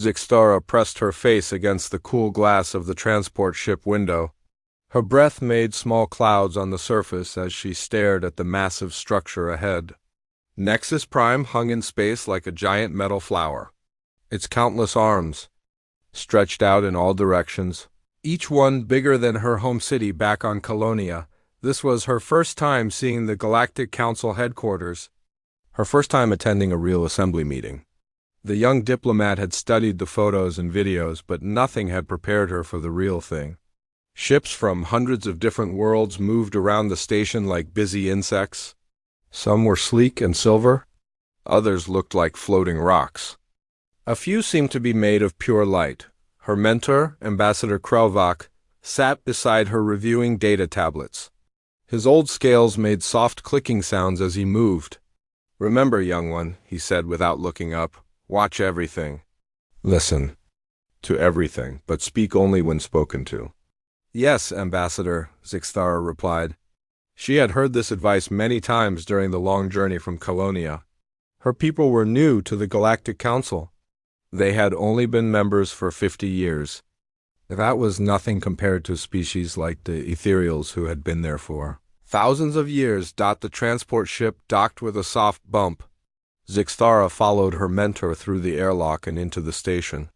Zixtara pressed her face against the cool glass of the transport ship window. Her breath made small clouds on the surface as she stared at the massive structure ahead. Nexus Prime hung in space like a giant metal flower. Its countless arms stretched out in all directions, each one bigger than her home city back on Colonia. This was her first time seeing the Galactic Council headquarters, her first time attending a real assembly meeting. The young diplomat had studied the photos and videos, but nothing had prepared her for the real thing. Ships from hundreds of different worlds moved around the station like busy insects. Some were sleek and silver, others looked like floating rocks. A few seemed to be made of pure light. Her mentor, Ambassador Krelvak, sat beside her reviewing data tablets. His old scales made soft clicking sounds as he moved. "Remember, young one," he said without looking up, "watch everything. Listen to everything, but speak only when spoken to." "Yes, Ambassador," Zixtara replied. She had heard this advice many times during the long journey from Colonia. Her people were new to the Galactic Council. They had only been members for 50 years. That was nothing compared to species like the ethereals who had been there for thousands of years. The transport ship docked with a soft bump. Zixtara followed her mentor through the airlock and into the station.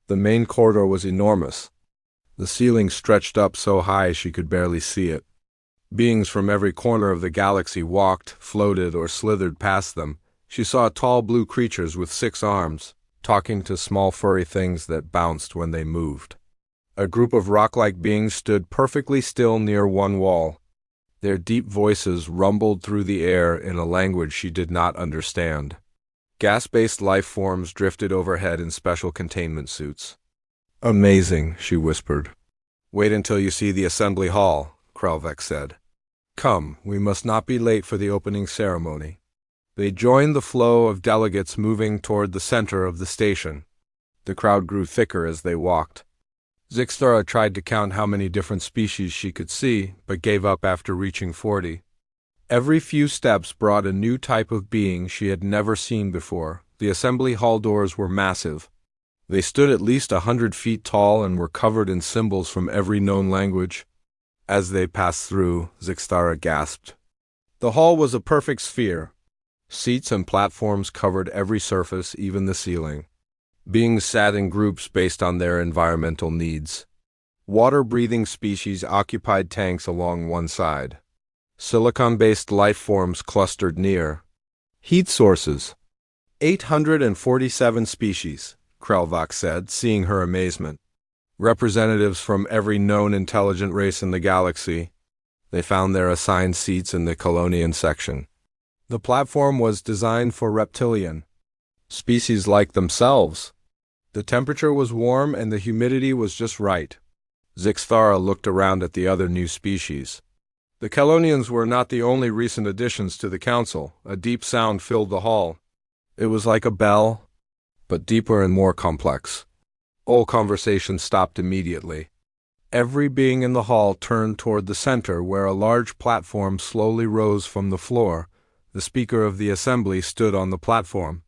The main corridor was enormous. The ceiling stretched up so high she could barely see it. Beings from every corner of the galaxy walked, floated, or slithered past them. She saw tall blue creatures with 6 arms, talking to small furry things that bounced when they moved. A group of rock-like beings stood perfectly still near one wall. Their deep voices rumbled through the air in a language she did not understand. Gas-based life forms drifted overhead in special containment suits. "Amazing," she whispered. "Wait until you see the assembly hall," Krelvak said. "Come, we must not be late for the opening ceremony." They joined the flow of delegates moving toward the center of the station. The crowd grew thicker as they walked. Zixtara tried to count how many different species she could see, but gave up after reaching 40. Every few steps brought a new type of being she had never seen before. The assembly hall doors were massive. They stood at least 100 feet tall and were covered in symbols from every known language. As they passed through, Zixtara gasped. The hall was a perfect sphere. Seats and platforms covered every surface, even the ceiling. Beings sat in groups based on their environmental needs. Water-breathing species occupied tanks along one side. Silicon-based life forms clustered near. Heat sources. 847 species, Krelvak said, seeing her amazement. Representatives from every known intelligent race in the galaxy. They found their assigned seats in the Colonian section. The platform was designed for reptilian species like themselves. The temperature was warm and the humidity was just right. Zixtara looked around at the other new species. The Colonians were not the only recent additions to the council. A deep sound filled the hall. It was like a bell, but deeper and more complex. All conversation stopped immediately. Every being in the hall turned toward the center, where a large platform slowly rose from the floor. The speaker of the assembly stood on the platform.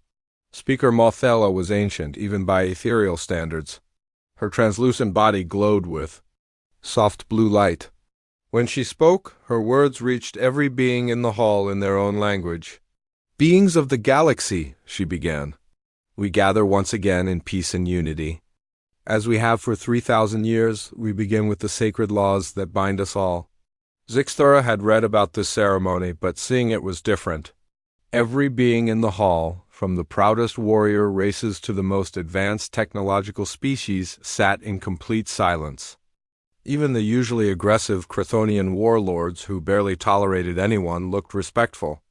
Speaker Mothella was ancient, even by ethereal standards. Her translucent body glowed with soft blue light. When she spoke, her words reached every being in the hall in their own language. "Beings of the galaxy," she began, "we gather once again in peace and unity. As we have for 3,000 years, we begin with the sacred laws that bind us all." Zixtara had read about this ceremony, but seeing it was different. Every being in the hall, from the proudest warrior races to the most advanced technological species, sat in complete silence. Even the usually aggressive Chthonian warlords, who barely tolerated anyone, looked respectful.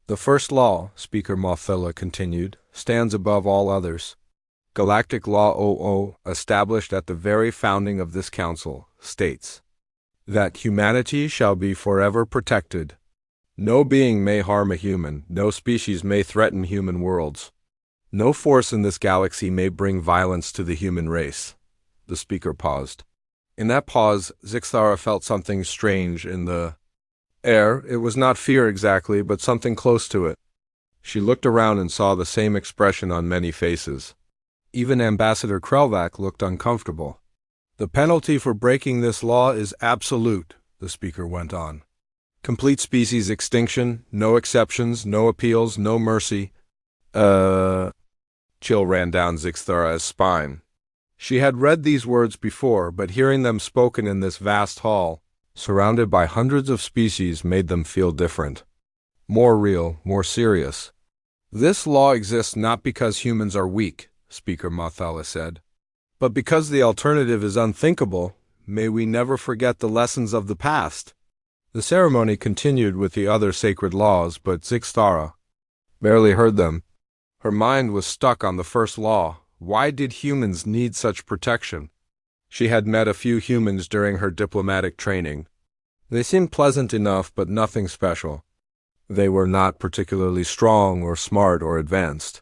"The first law," Speaker Mothella continued, "stands above all others. Galactic Law 00, established at the very founding of this council, states that humanity shall be forever protected. No being may harm a human, no species may threaten human worlds. No force in this galaxy may bring violence to the human race." The speaker paused. In that pause, Zixtara felt something strange in the air. It was not fear exactly, but something close to it. She looked around and saw the same expression on many faces. Even Ambassador Krelvac looked uncomfortable. "The penalty for breaking this law is absolute," the speaker went on. "Complete species extinction, no exceptions, no appeals, no mercy." Chill ran down Zixthara's spine. She had read these words before, but hearing them spoken in this vast hall, surrounded by hundreds of species, made them feel different. More real, more serious. "This law exists not because humans are weak," Speaker Mothala said, "but because the alternative is unthinkable. May we never forget the lessons of the past." The ceremony continued with the other sacred laws, but Zixthara barely heard them. Her mind was stuck on the first law. Why did humans need such protection? She had met a few humans during her diplomatic training. They seemed pleasant enough, but nothing special. They were not particularly strong or smart or advanced.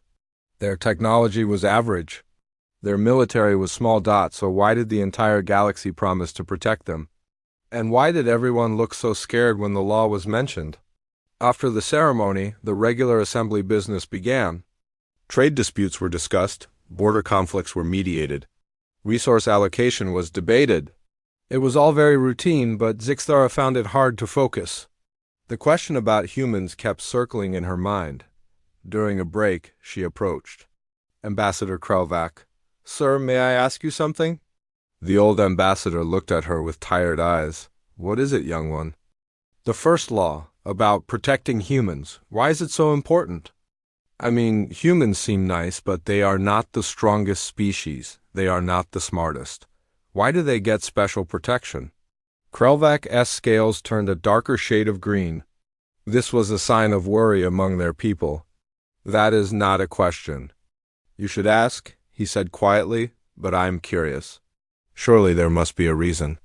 Their technology was average. Their military was small dot, so why did the entire galaxy promise to protect them? And why did everyone look so scared when the law was mentioned? After the ceremony, the regular assembly business began. Trade disputes were discussed, border conflicts were mediated, resource allocation was debated. It was all very routine, but Zixthara found it hard to focus. The question about humans kept circling in her mind. During a break, she approached. "Ambassador Krelvac, sir, may I ask you something?" The old ambassador looked at her with tired eyes. "What is it, young one?" "The first law, about protecting humans. Why is it so important? I mean, humans seem nice, but they are not the strongest species. They are not the smartest. Why do they get special protection?" Krelvac's scales turned a darker shade of green. This was a sign of worry among their people. "That is not a question. You should ask," he said quietly, "but I am curious. Surely there must be a reason."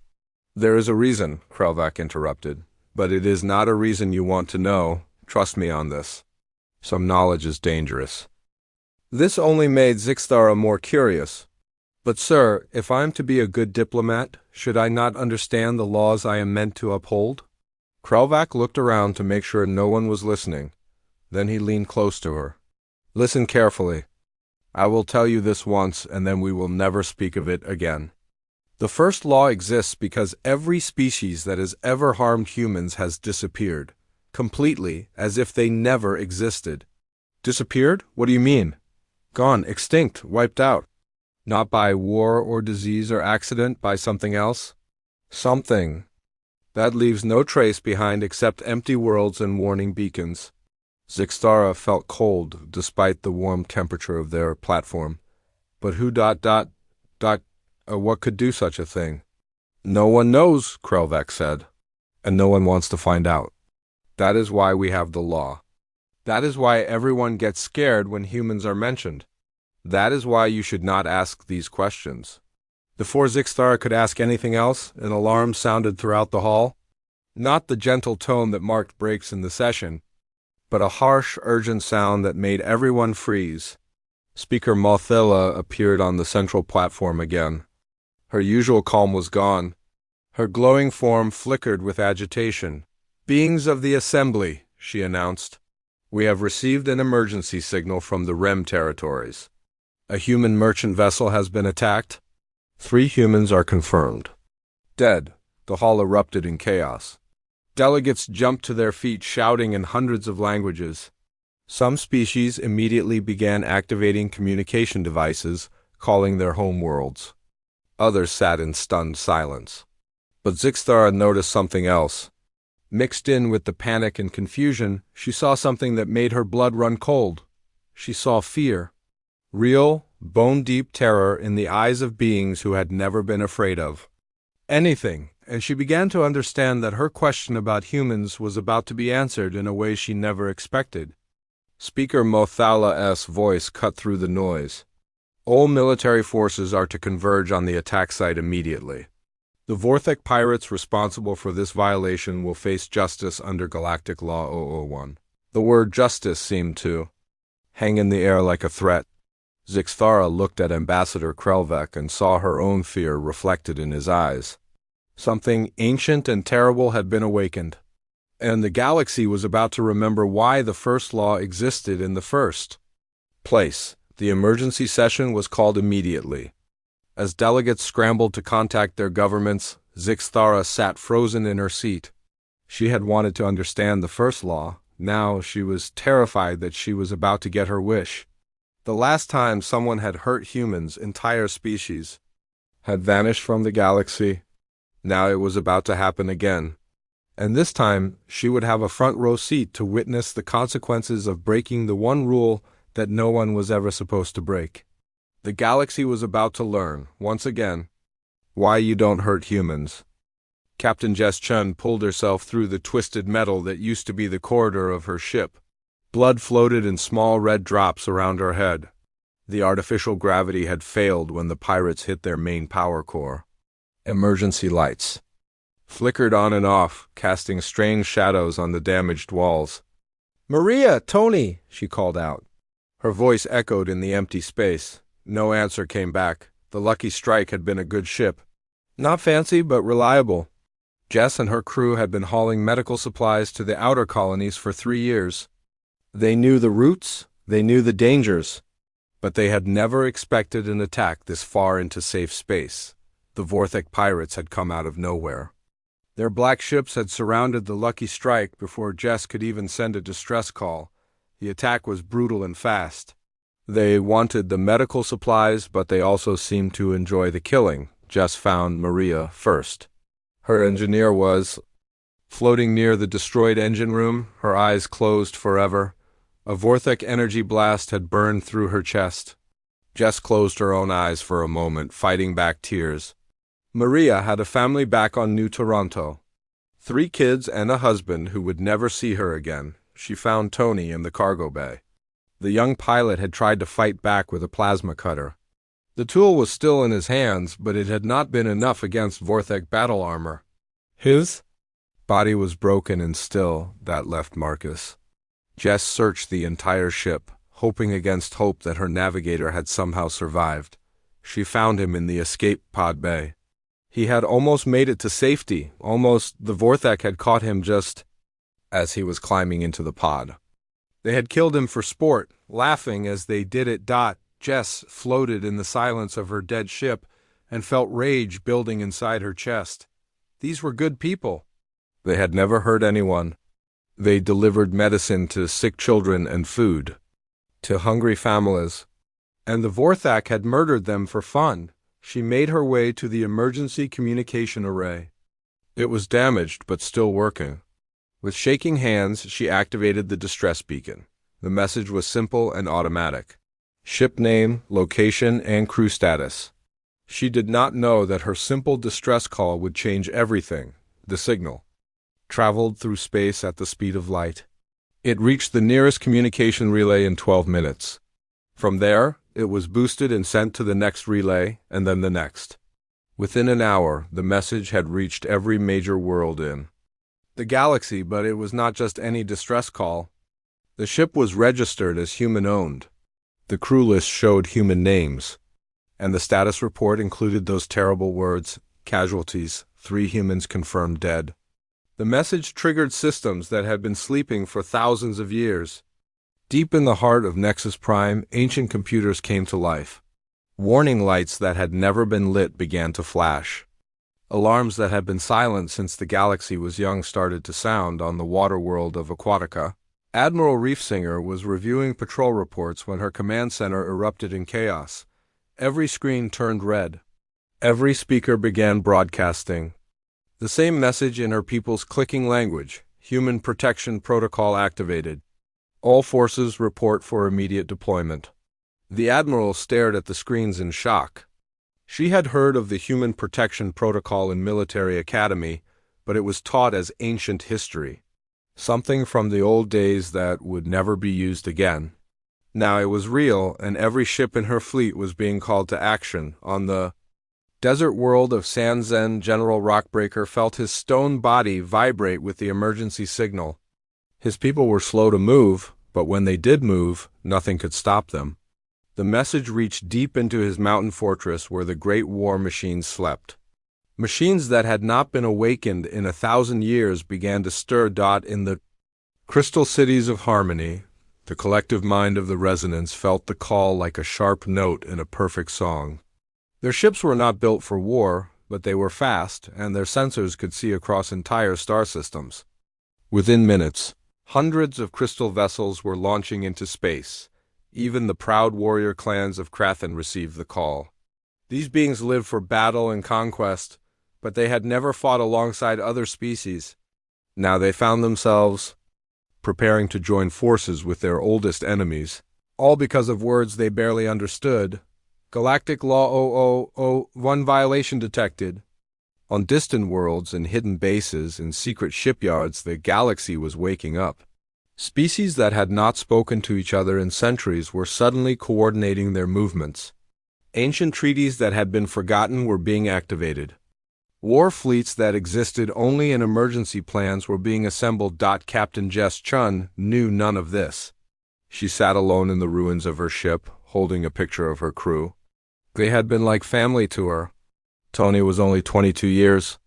"There is a reason," Krelvac interrupted, "but it is not a reason you want to know. Trust me on this. Some knowledge is dangerous." This only made Zixthara more curious. "But sir, if I am to be a good diplomat, should I not understand the laws I am meant to uphold?" Krelvac looked around to make sure no one was listening. Then he leaned close to her. "Listen carefully. I will tell you this once, and then we will never speak of it again. The first law exists because every species that has ever harmed humans has disappeared, completely, as if they never existed." "Disappeared? What do you mean?" "Gone, extinct, wiped out. Not by war or disease or accident, by something else. Something that leaves no trace behind except empty worlds and warning beacons." Zixthara felt cold despite the warm temperature of their platform. "But who what could do such a thing?" "No one knows," Krelvac said, "and no one wants to find out. That is why we have the law. That is why everyone gets scared when humans are mentioned. That is why you should not ask these questions." Before Zixthara could ask anything else, an alarm sounded throughout the hall. Not the gentle tone that marked breaks in the session, but a harsh, urgent sound that made everyone freeze. Speaker Mothella appeared on the central platform again. Her usual calm was gone. Her glowing form flickered with agitation. "Beings of the Assembly," she announced, "we have received an emergency signal from the REM territories. A human merchant vessel has been attacked. 3 humans are confirmed dead." The hall erupted in chaos. Delegates jumped to their feet, shouting in hundreds of languages. Some species immediately began activating communication devices, calling their home worlds. Others sat in stunned silence. But Zixthara noticed something else. Mixed in with the panic and confusion, she saw something that made her blood run cold. She saw fear. Real, bone-deep terror in the eyes of beings who had never been afraid of anything, and she began to understand that her question about humans was about to be answered in a way she never expected. Speaker Mothala's voice cut through the noise. "All military forces are to converge on the attack site immediately. The Vorthek pirates responsible for this violation will face justice under Galactic Law 001. The word justice seemed to hang in the air like a threat. Zixthara looked at Ambassador Krelvac and saw her own fear reflected in his eyes. Something ancient and terrible had been awakened, and the galaxy was about to remember why the first law existed in the first place. The emergency session was called immediately. As delegates scrambled to contact their governments, Zixthara sat frozen in her seat. She had wanted to understand the first law. Now she was terrified that she was about to get her wish. The last time someone had hurt humans, entire species had vanished from the galaxy. Now it was about to happen again. And this time, she would have a front row seat to witness the consequences of breaking the one rule that no one was ever supposed to break. The galaxy was about to learn, once again, why you don't hurt humans. Captain Jess Chun pulled herself through the twisted metal that used to be the corridor of her ship. Blood floated in small red drops around her head. The artificial gravity had failed when the pirates hit their main power core. Emergency lights flickered on and off, casting strange shadows on the damaged walls. "Maria, Tony," she called out. Her voice echoed in the empty space. No answer came back. The Lucky Strike had been a good ship. Not fancy, but reliable. Jess and her crew had been hauling medical supplies to the outer colonies for 3 years. They knew the routes, they knew the dangers, but they had never expected an attack this far into safe space. The Vorthek pirates had come out of nowhere. Their black ships had surrounded the Lucky Strike before Jess could even send a distress call. The attack was brutal and fast. They wanted the medical supplies, but they also seemed to enjoy the killing. Jess found Maria first. Her engineer was floating near the destroyed engine room, her eyes closed forever. A Vorthek energy blast had burned through her chest. Jess closed her own eyes for a moment, fighting back tears. Maria had a family back on New Toronto. 3 kids and a husband who would never see her again. She found Tony in the cargo bay. The young pilot had tried to fight back with a plasma cutter. The tool was still in his hands, but it had not been enough against Vorthek battle armor. His body was broken and still. That left Marcus. Jess searched the entire ship, hoping against hope that her navigator had somehow survived. She found him in the escape pod bay. He had almost made it to safety. Almost. The Vorthek had caught him just as he was climbing into the pod. They had killed him for sport, laughing as they did it. Jess floated in the silence of her dead ship and felt rage building inside her chest. These were good people. They had never hurt anyone. They delivered medicine to sick children and food to hungry families. And the Vorthek had murdered them for fun. She made her way to the emergency communication array. It was damaged, but still working. With shaking hands, she activated the distress beacon. The message was simple and automatic. Ship name, location, and crew status. She did not know that her simple distress call would change everything. The signal traveled through space at the speed of light. It reached the nearest communication relay in 12 minutes. From there, it was boosted and sent to the next relay, and then the next. Within an hour, the message had reached every major world in the galaxy, but it was not just any distress call. The ship was registered as human-owned. The crew list showed human names, and the status report included those terrible words, casualties, 3 humans confirmed dead. The message triggered systems that had been sleeping for thousands of years. Deep in the heart of Nexus Prime, ancient computers came to life. Warning lights that had never been lit began to flash. Alarms that had been silent since the galaxy was young started to sound on the water world of Aquatica. Admiral Reefsinger was reviewing patrol reports when her command center erupted in chaos. Every screen turned red. Every speaker began broadcasting the same message in her people's clicking language. Human protection protocol activated. All forces report for immediate deployment. The Admiral stared at the screens in shock. She had heard of the Human Protection Protocol in Military Academy, but it was taught as ancient history. Something from the old days that would never be used again. Now it was real, and every ship in her fleet was being called to action. On the desert world of Sanzen, General Rockbreaker felt his stone body vibrate with the emergency signal. His people were slow to move, but when they did move, nothing could stop them. The message reached deep into his mountain fortress where the great war machines slept. Machines that had not been awakened in 1,000 years began to stir. In the crystal cities of harmony, The collective mind of the resonance felt the call like a sharp note in a perfect song. Their ships were not built for war, but they were fast, and their sensors could see across entire star systems. Within minutes, hundreds of crystal vessels were launching into space. Even the proud warrior clans of Krathen received the call. These beings lived for battle and conquest, but they had never fought alongside other species. Now they found themselves preparing to join forces with their oldest enemies, all because of words they barely understood. Galactic Law 0001 violation detected. On distant worlds and hidden bases and secret shipyards, the galaxy was waking up. Species that had not spoken to each other in centuries were suddenly coordinating their movements. Ancient treaties that had been forgotten were being activated. War fleets that existed only in emergency plans were being assembled. Captain Jess Chun knew none of this. She sat alone in the ruins of her ship, holding a picture of her crew. They had been like family to her. Tony was only 22 years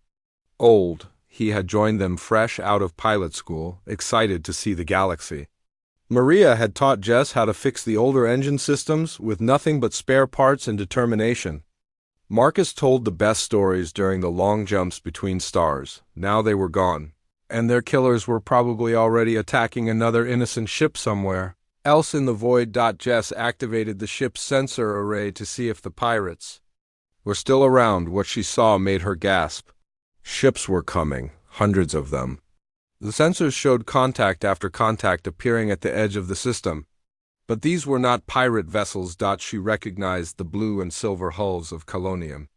old. He had joined them fresh out of pilot school, excited to see the galaxy. Maria had taught Jess how to fix the older engine systems with nothing but spare parts and determination. Marcus told the best stories during the long jumps between stars. Now they were gone, and their killers were probably already attacking another innocent ship somewhere else in the void. Jess activated the ship's sensor array to see if the pirates were still around. What she saw made her gasp. Ships were coming, hundreds of them. The sensors showed contact after contact appearing at the edge of the system. But these were not pirate vessels. She recognized the blue and silver hulls of Colonium.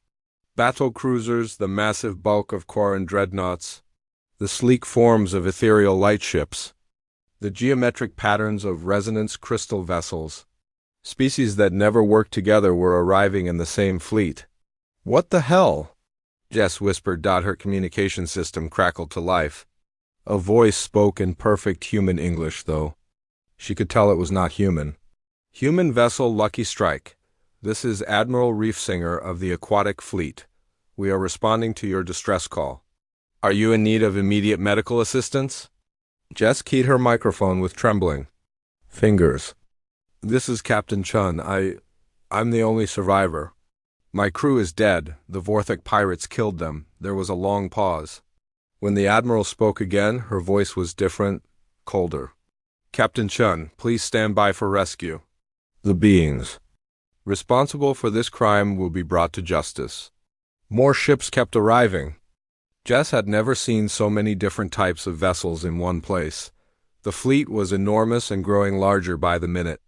Battle cruisers, the massive bulk of Quarren dreadnoughts, the sleek forms of ethereal lightships, the geometric patterns of resonance crystal vessels. Species that never worked together were arriving in the same fleet. What the hell? Jess whispered. Her communication system crackled to life. A voice spoke in perfect human English, though. She could tell it was not human. Human vessel Lucky Strike. This is Admiral Reefsinger of the Aquatic Fleet. We are responding to your distress call. Are you in need of immediate medical assistance? Jess keyed her microphone with trembling fingers. This is Captain Chun. I'm the only survivor. My crew is dead. The Vorthok pirates killed them. There was a long pause. When the Admiral spoke again, her voice was different, colder. Captain Chun, please stand by for rescue. The beings responsible for this crime will be brought to justice. More ships kept arriving. Jess had never seen so many different types of vessels in one place. The fleet was enormous and growing larger by the minute.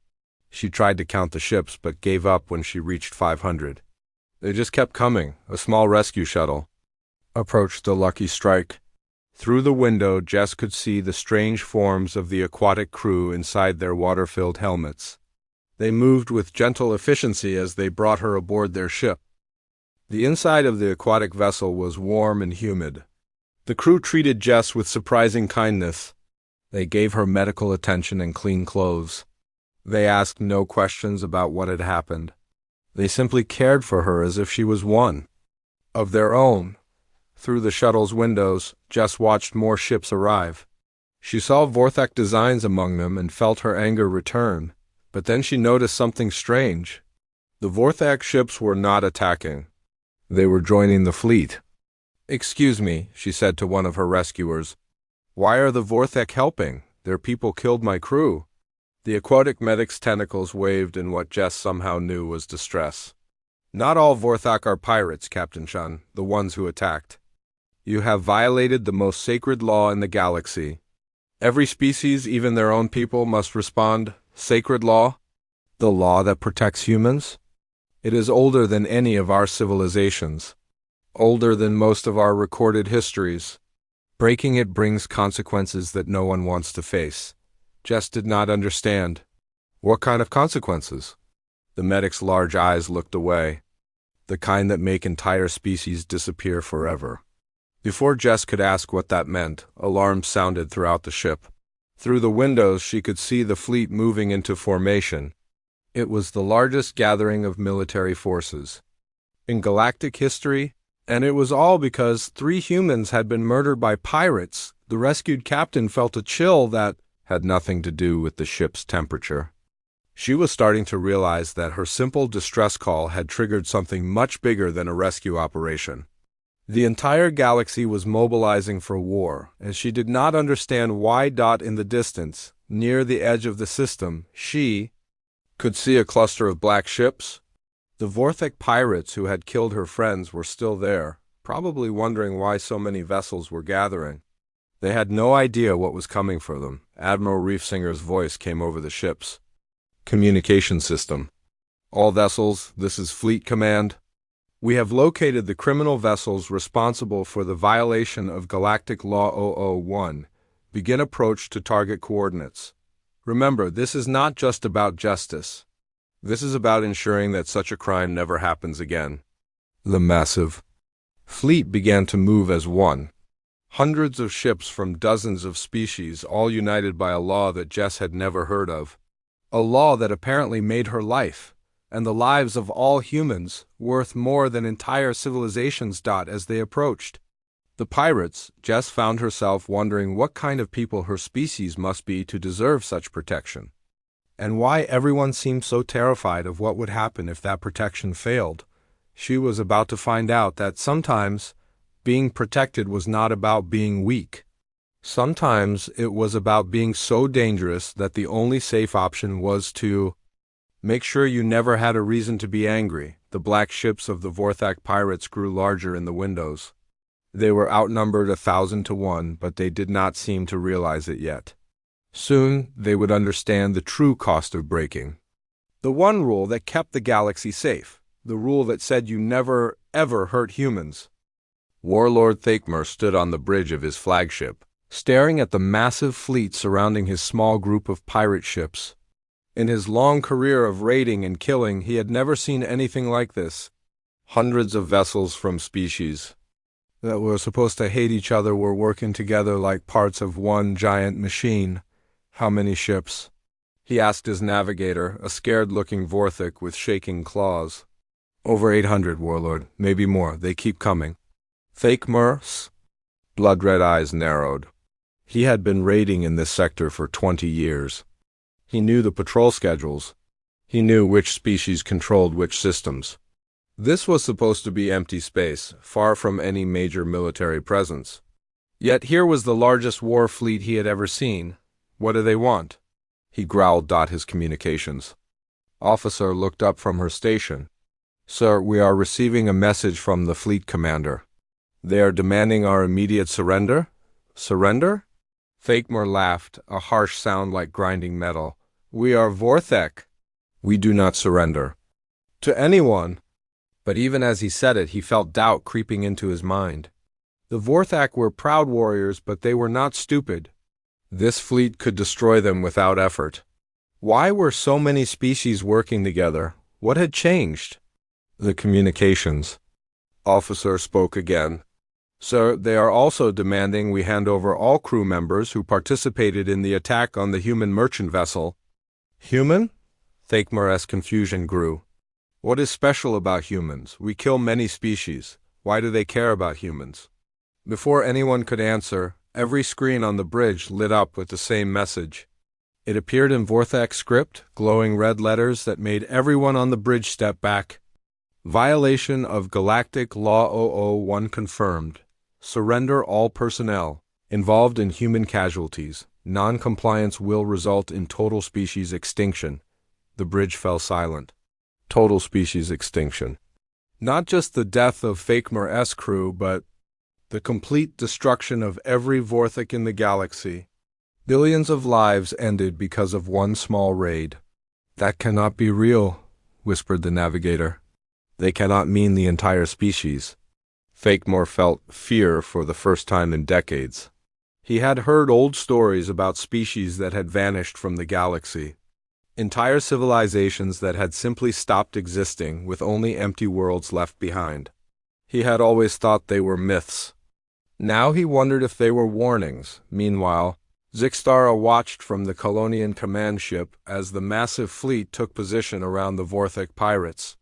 She tried to count the ships but gave up when she reached 500. They just kept coming. A small rescue shuttle approached the Lucky Strike. Through the window, Jess could see the strange forms of the aquatic crew inside their water-filled helmets. They moved with gentle efficiency as they brought her aboard their ship. The inside of the aquatic vessel was warm and humid. The crew treated Jess with surprising kindness. They gave her medical attention and clean clothes. They asked no questions about what had happened. They simply cared for her as if she was one of their own. Through the shuttle's windows, Jess watched more ships arrive. She saw Vorthok designs among them and felt her anger return. But then she noticed something strange. The Vorthok ships were not attacking. They were joining the fleet. Excuse me, she said to one of her rescuers. Why are the Vorthok helping? Their people killed my crew. The aquatic medic's tentacles waved in what Jess somehow knew was distress. Not all Vorthok are pirates, Captain Chun, the ones who attacked. You have violated the most sacred law in the galaxy. Every species, even their own people, must respond. Sacred law? The law that protects humans? It is older than any of our civilizations. Older than most of our recorded histories. Breaking it brings consequences that no one wants to face. Jess did not understand. What kind of consequences? The medic's large eyes looked away. The kind that make entire species disappear forever. Before Jess could ask what that meant, alarms sounded throughout the ship. Through the windows she could see the fleet moving into formation. It was the largest gathering of military forces in galactic history, and it was all because 3 humans had been murdered by pirates. The rescued captain felt a chill that had nothing to do with the ship's temperature. She was starting to realize that her simple distress call had triggered something much bigger than a rescue operation. The entire galaxy was mobilizing for war, and she did not understand why. In the distance, near the edge of the system, she could see a cluster of black ships. The Vorthek pirates who had killed her friends were still there, probably wondering why so many vessels were gathering. They had no idea what was coming for them. Admiral Reefsinger's voice came over the ship's communication system. "All vessels, this is Fleet Command. We have located the criminal vessels responsible for the violation of Galactic Law 001. Begin approach to target coordinates. Remember, this is not just about justice. This is about ensuring that such a crime never happens again." The massive fleet began to move as one. Hundreds of ships from dozens of species, all united by a law that Jess had never heard of. A law that apparently made her life, and the lives of all humans, worth more than entire civilizations. As they approached the pirates, Jess found herself wondering what kind of people her species must be to deserve such protection, and why everyone seemed so terrified of what would happen if that protection failed. She was about to find out that sometimes being protected was not about being weak. Sometimes it was about being so dangerous that the only safe option was to make sure you never had a reason to be angry. The black ships of the Vorthak pirates grew larger in the windows. They were outnumbered 1,000 to 1, but they did not seem to realize it yet. Soon they would understand the true cost of breaking the one rule that kept the galaxy safe, the rule that said you never, ever hurt humans. Warlord Thakmer stood on the bridge of his flagship, staring at the massive fleet surrounding his small group of pirate ships. In his long career of raiding and killing, he had never seen anything like this. Hundreds of vessels from species that were supposed to hate each other were working together like parts of one giant machine. "How many ships?" he asked his navigator, a scared-looking Vorthik with shaking claws. "Over 800, Warlord. Maybe more. They keep coming." Thakmer's blood-red eyes narrowed. He had been raiding in this sector for 20 years. He knew the patrol schedules. He knew which species controlled which systems. This was supposed to be empty space, far from any major military presence. Yet here was the largest war fleet he had ever seen. "What do they want?" he growled. His communications officer looked up from her station. "Sir, we are receiving a message from the fleet commander. They are demanding our immediate surrender." "Surrender?" Thakmer laughed, a harsh sound like grinding metal. "We are Vorthek. We do not surrender to anyone." But even as he said it, he felt doubt creeping into his mind. The Vorthak were proud warriors, but they were not stupid. This fleet could destroy them without effort. Why were so many species working together? What had changed? The communications officer spoke again. "Sir, they are also demanding we hand over all crew members who participated in the attack on the human merchant vessel." "Human?" Thakmer's confusion grew. "What is special about humans? We kill many species. Why do they care about humans?" Before anyone could answer, every screen on the bridge lit up with the same message. It appeared in Vorthak script, glowing red letters that made everyone on the bridge step back. "Violation of Galactic Law 001 confirmed. Surrender all personnel involved in human casualties. Non-compliance will result in total species extinction." The bridge fell silent. Total species extinction. Not just the death of Thakmer's crew, but the complete destruction of every Vorthik in the galaxy. Billions of lives ended because of one small raid. "That cannot be real," whispered the navigator. "They cannot mean the entire species." Thakmer felt fear for the first time in decades. He had heard old stories about species that had vanished from the galaxy. Entire civilizations that had simply stopped existing with only empty worlds left behind. He had always thought they were myths. Now he wondered if they were warnings. Meanwhile, Zixtara watched from the Colonian command ship as the massive fleet took position around the Vorthik pirates.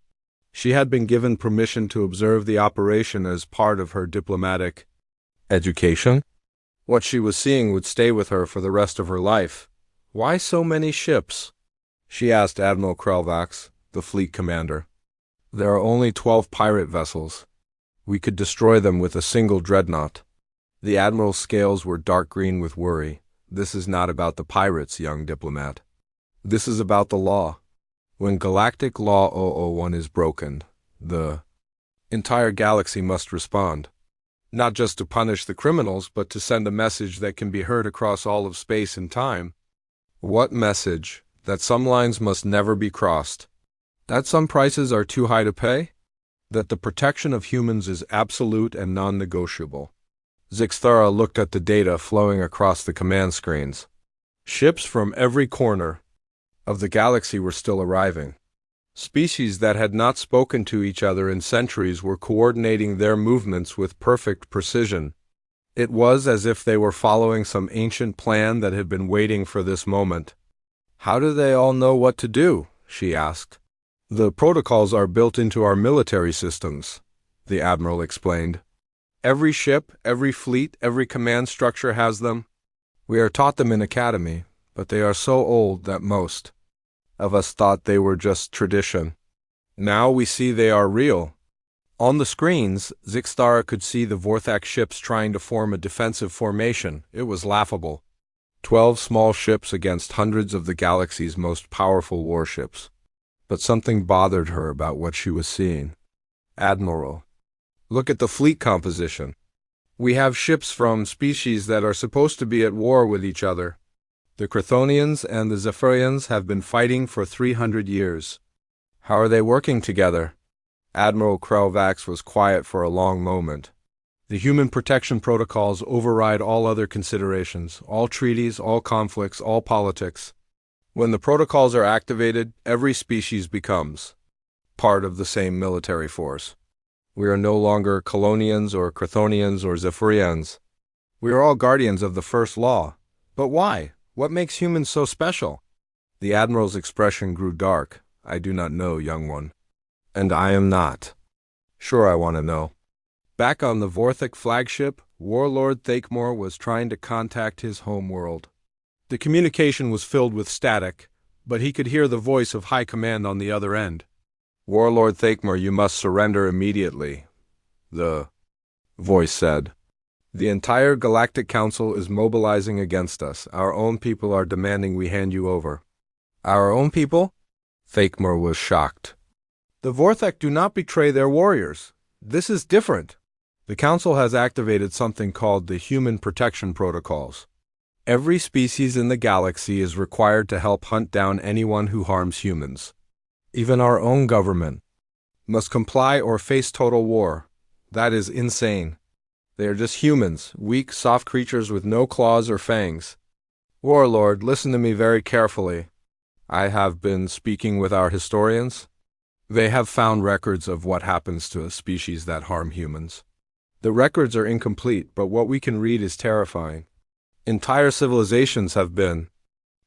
She had been given permission to observe the operation as part of her diplomatic education. What she was seeing would stay with her for the rest of her life. Why so many ships? She asked Admiral Krelvax, the fleet commander. There are only 12 pirate vessels. We could destroy them with a single dreadnought. The admiral's scales were dark green with worry. This is not about the pirates, young diplomat. This is about the law. When Galactic Law 001 is broken, the entire galaxy must respond. Not just to punish the criminals, but to send a message that can be heard across all of space and time. What message? That some lines must never be crossed. That some prices are too high to pay? That the protection of humans is absolute and non-negotiable. Zixthara looked at the data flowing across the command screens. Ships from every corner of the galaxy were still arriving. Species that had not spoken to each other in centuries were coordinating their movements with perfect precision. It was as if they were following some ancient plan that had been waiting for this moment. How do they all know what to do? She asked. The protocols are built into our military systems, the admiral explained. Every ship, every fleet, every command structure has them. We are taught them in academy, but they are so old that most of us thought they were just tradition. Now we see they are real. On the screens, Zixthara could see the Vorthak ships trying to form a defensive formation. It was laughable. 12 small ships against hundreds of the galaxy's most powerful warships. But something bothered her about what she was seeing. Admiral, look at the fleet composition. We have ships from species that are supposed to be at war with each other. The Chthonians and the Zephyrians have been fighting for 300 years. How are they working together? Admiral Krelvax was quiet for a long moment. The human protection protocols override all other considerations, all treaties, all conflicts, all politics. When the protocols are activated, every species becomes part of the same military force. We are no longer Colonians or Chthonians or Zephyrians. We are all guardians of the first law. But why? What makes humans so special? The admiral's expression grew dark. I do not know, young one. And I am not. Sure, I want to know. Back on the Vorthak flagship, Warlord Thakemore was trying to contact his home world. The communication was filled with static, but he could hear the voice of High Command on the other end. Warlord Thakemore, you must surrender immediately, the voice said. The entire Galactic Council is mobilizing against us. Our own people are demanding we hand you over. Our own people? Thakemore was shocked. The Vorthak do not betray their warriors. This is different. The Council has activated something called the Human Protection Protocols. Every species in the galaxy is required to help hunt down anyone who harms humans. Even our own government must comply or face total war. That is insane. They are just humans, weak, soft creatures with no claws or fangs. Warlord, listen to me very carefully. I have been speaking with our historians. They have found records of what happens to a species that harm humans. The records are incomplete, but what we can read is terrifying. Entire civilizations have been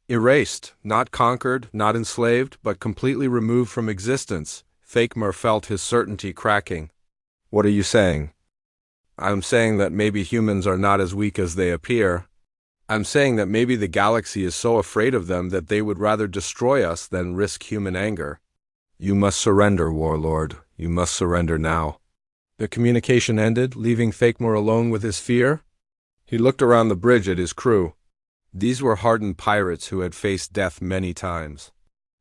erased, not conquered, not enslaved, but completely removed from existence. Thakemore felt his certainty cracking. What are you saying? I'm saying that maybe humans are not as weak as they appear. I'm saying that maybe the galaxy is so afraid of them that they would rather destroy us than risk human anger. You must surrender, Warlord. You must surrender now. The communication ended, leaving Thakemore alone with his fear. He looked around the bridge at his crew. These were hardened pirates who had faced death many times.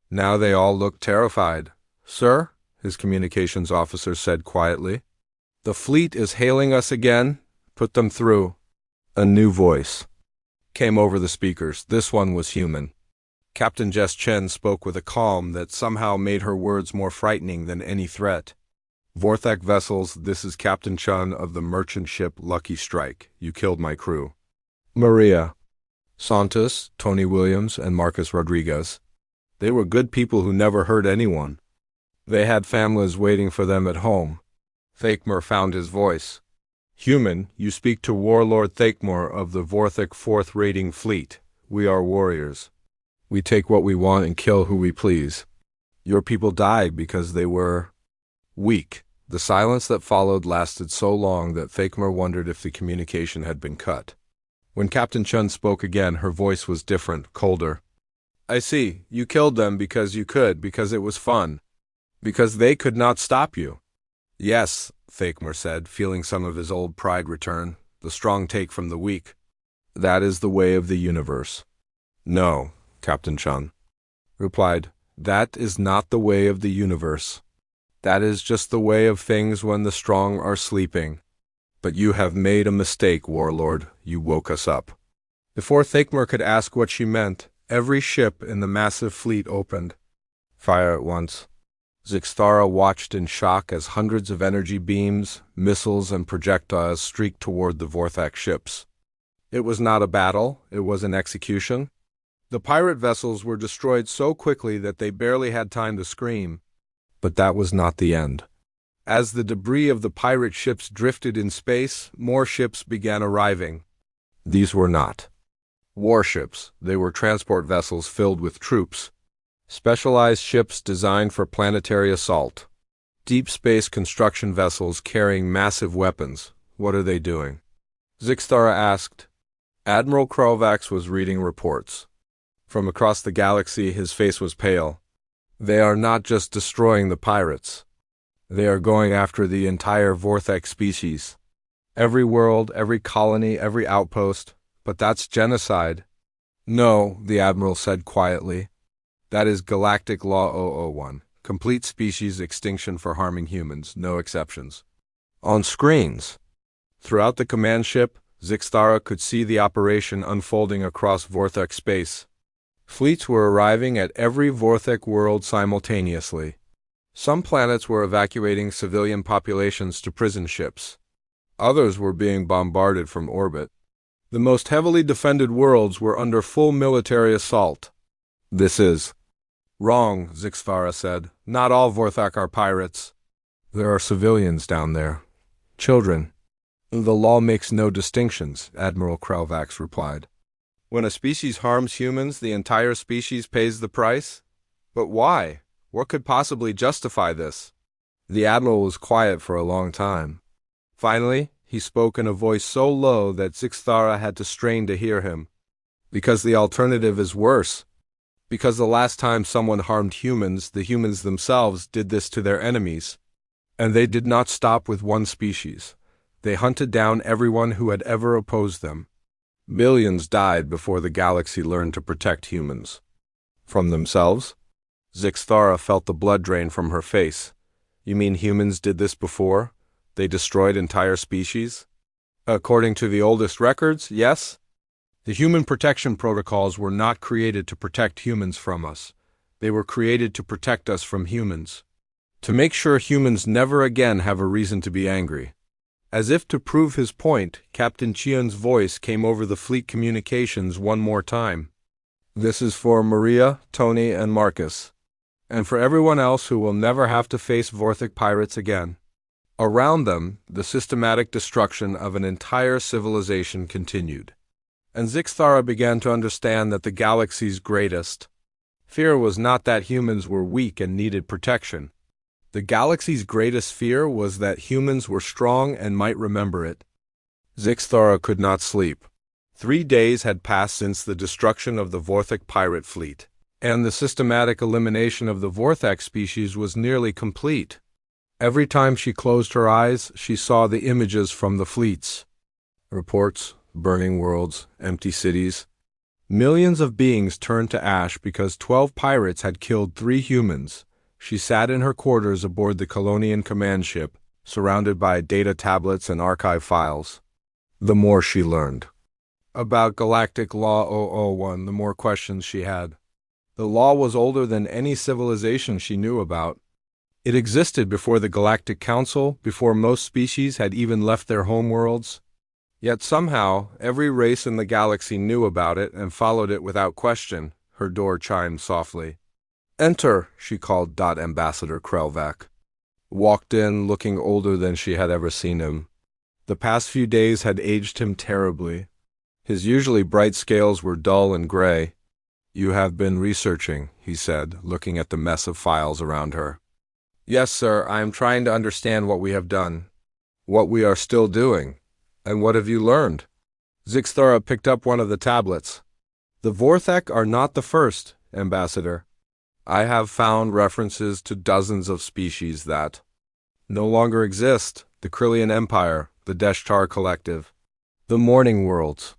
Now they all looked terrified. Sir, his communications officer said quietly, the fleet is hailing us again. Put them through. A new voice came over the speakers. This one was human. Captain Jess Chen spoke with a calm that somehow made her words more frightening than any threat. Vorthak vessels, this is Captain Chun of the merchant ship Lucky Strike. You killed my crew. Maria, Santos, Tony Williams, and Marcus Rodriguez. They were good people who never hurt anyone. They had families waiting for them at home. Thakemore found his voice. Human, you speak to Warlord Thakemore of the Vorthak 4th Rating Fleet. We are warriors. We take what we want and kill who we please. Your people died because they were weak. The silence that followed lasted so long that Thakemore wondered if the communication had been cut. When Captain Chun spoke again, her voice was different, colder. I see. You killed them because you could, because it was fun. Because they could not stop you. Yes, Thakmer said, feeling some of his old pride return, the strong take from the weak. That is the way of the universe. No, Captain Chun replied, that is not the way of the universe. That is just the way of things when the strong are sleeping. But you have made a mistake, Warlord. You woke us up. Before Thakmer could ask what she meant, every ship in the massive fleet opened. Fire at once. Zixthara watched in shock as hundreds of energy beams, missiles, and projectiles streaked toward the Vorthak ships. It was not a battle, it was an execution. The pirate vessels were destroyed so quickly that they barely had time to scream. But that was not the end. As the debris of the pirate ships drifted in space, more ships began arriving. These were not warships, they were transport vessels filled with troops. Specialized ships designed for planetary assault. Deep space construction vessels carrying massive weapons. What are they doing? Zixthara asked. Admiral Krolvax was reading reports. From across the galaxy, his face was pale. They are not just destroying the pirates. They are going after the entire Vorthak species. Every world, every colony, every outpost. But that's genocide. No, the Admiral said quietly. That is Galactic Law 001. Complete species extinction for harming humans, no exceptions. On screens. Throughout the command ship, Zixthara could see the operation unfolding across Vorthak space. Fleets were arriving at every Vorthak world simultaneously. Some planets were evacuating civilian populations to prison ships. Others were being bombarded from orbit. The most heavily defended worlds were under full military assault. This is wrong, Zixthara said. Not all Vorthak are pirates. There are civilians down there. Children. The law makes no distinctions, Admiral Krolvax replied. When a species harms humans, the entire species pays the price? But why? What could possibly justify this? The Admiral was quiet for a long time. Finally, he spoke in a voice so low that Zixthara had to strain to hear him. Because the alternative is worse. Because the last time someone harmed humans, the humans themselves did this to their enemies. And they did not stop with one species. They hunted down everyone who had ever opposed them. Billions died before the galaxy learned to protect humans. From themselves? Zixthara felt the blood drain from her face. You mean humans did this before? They destroyed entire species? According to the oldest records, yes. The human protection protocols were not created to protect humans from us. They were created to protect us from humans. To make sure humans never again have a reason to be angry. As if to prove his point, Captain Chion's voice came over the fleet communications one more time. This is for Maria, Tony, and Marcus. And for everyone else who will never have to face Vorthak pirates again. Around them, the systematic destruction of an entire civilization continued. And Zixthara began to understand that the galaxy's greatest fear was not that humans were weak and needed protection. The galaxy's greatest fear was that humans were strong and might remember it. Zixthara could not sleep. 3 days had passed since the destruction of the Vorthak pirate fleet, and the systematic elimination of the Vorthak species was nearly complete. Every time she closed her eyes, she saw the images from the fleets. Reports, burning worlds, empty cities. Millions of beings turned to ash because 12 pirates had killed 3 humans. She sat in her quarters aboard the Colonian command ship, surrounded by data tablets and archive files. The more she learned about Galactic Law 001, the more questions she had. The law was older than any civilization she knew about. It existed before the Galactic Council, before most species had even left their homeworlds. Yet somehow, every race in the galaxy knew about it and followed it without question. Her door chimed softly. Enter, she called Ambassador Krelvac. Walked in, looking older than she had ever seen him. The past few days had aged him terribly. His usually bright scales were dull and gray. You have been researching, he said, looking at the mess of files around her. Yes, sir, I am trying to understand what we have done. What we are still doing. And what have you learned? Zixthara picked up one of the tablets. The Vorthak are not the first. Ambassador. I have found references to dozens of species that no longer exist: the Krillian Empire, the Deshtar Collective, the Morning Worlds.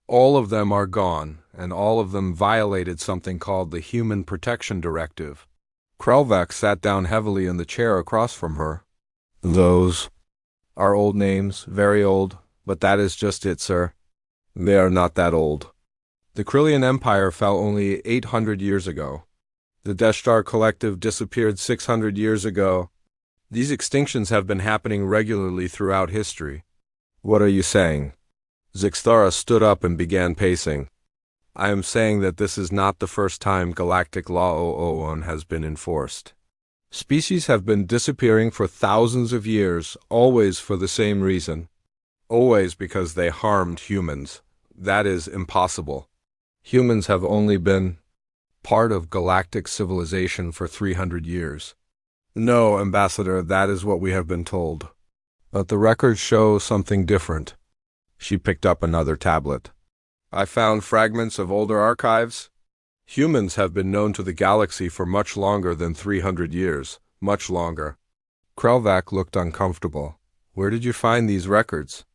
All of them are gone, and all of them violated something called the Human Protection Directive. Krelvac sat down heavily in the chair across from her. Those are old names, very old, but that is just it, sir. They are not that old. The Krillian Empire fell only 800 years ago. The Deshtar Collective disappeared 600 years ago. These extinctions have been happening regularly throughout history. What are you saying? Zixthara stood up and began pacing. I am saying that this is not the first time Galactic Law 001 has been enforced. Species have been disappearing for thousands of years, always for the same reason. Always because they harmed humans. That is impossible. Humans have only been part of galactic civilization for 300 years. No, Ambassador, that is what we have been told. But the records show something different. She picked up another tablet. I found fragments of older archives. Humans have been known to the galaxy for much longer than 300 years. Much longer. Krelvac looked uncomfortable. Where did you find these records?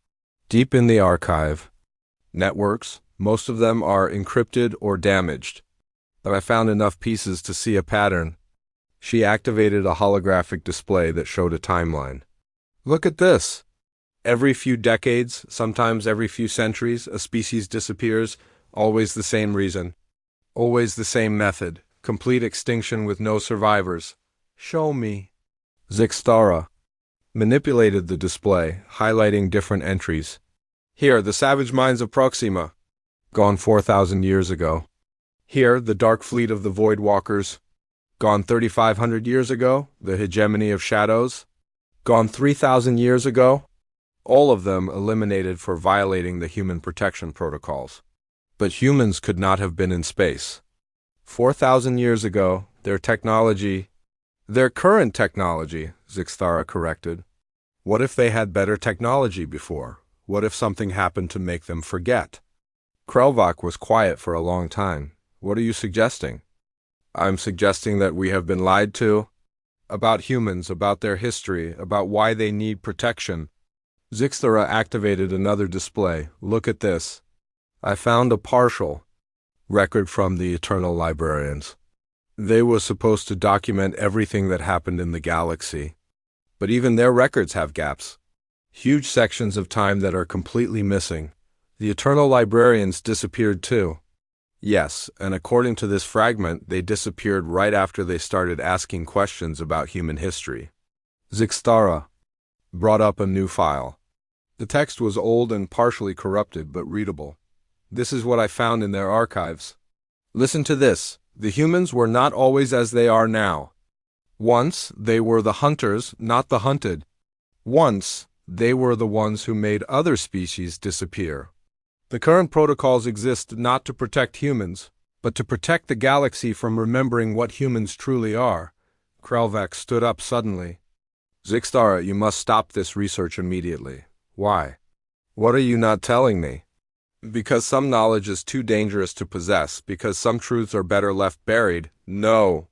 Deep in the archive. Networks. Most of them are encrypted or damaged. But I found enough pieces to see a pattern. She activated a holographic display that showed a timeline. Look at this. Every few decades, sometimes every few centuries, a species disappears, always the same reason. Always the same method. Complete extinction with no survivors. Show me. Zixthara manipulated the display, highlighting different entries. Here, the savage minds of Proxima. Gone 4,000 years ago. Here, the dark fleet of the Void Walkers. Gone 3,500 years ago, the hegemony of shadows. Gone 3,000 years ago. All of them eliminated for violating the human protection protocols. But humans could not have been in space. 4,000 years ago, their current technology, Zixthara corrected. What if they had better technology before? What if something happened to make them forget? Krelvac was quiet for a long time. What are you suggesting? I'm suggesting that we have been lied to. About humans, about their history, about why they need protection. Zixthara activated another display. Look at this. I found a partial record from the Eternal Librarians. They were supposed to document everything that happened in the galaxy. But even their records have gaps. Huge sections of time that are completely missing. The Eternal Librarians disappeared too. Yes, and according to this fragment, they disappeared right after they started asking questions about human history. Zixthara brought up a new file. The text was old and partially corrupted, but readable. This is what I found in their archives. Listen to this. The humans were not always as they are now. Once, they were the hunters, not the hunted. Once, they were the ones who made other species disappear. The current protocols exist not to protect humans, but to protect the galaxy from remembering what humans truly are. Krelvac stood up suddenly. Zixthara, you must stop this research immediately. Why? What are you not telling me? Because some knowledge is too dangerous to possess, because some truths are better left buried. No.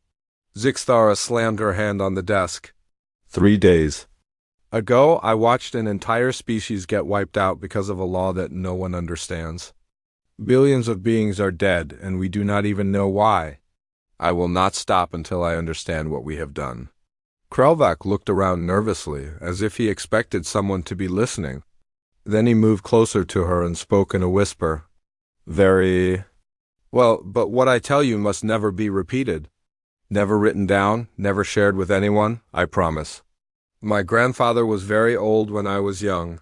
Zixthara slammed her hand on the desk. 3 days ago, I watched an entire species get wiped out because of a law that no one understands. Billions of beings are dead, and we do not even know why. I will not stop until I understand what we have done. Krelvac looked around nervously, as if he expected someone to be listening. Then he moved closer to her and spoke in a whisper. Very well, but what I tell you must never be repeated. Never written down, never shared with anyone, I promise. My grandfather was very old when I was young.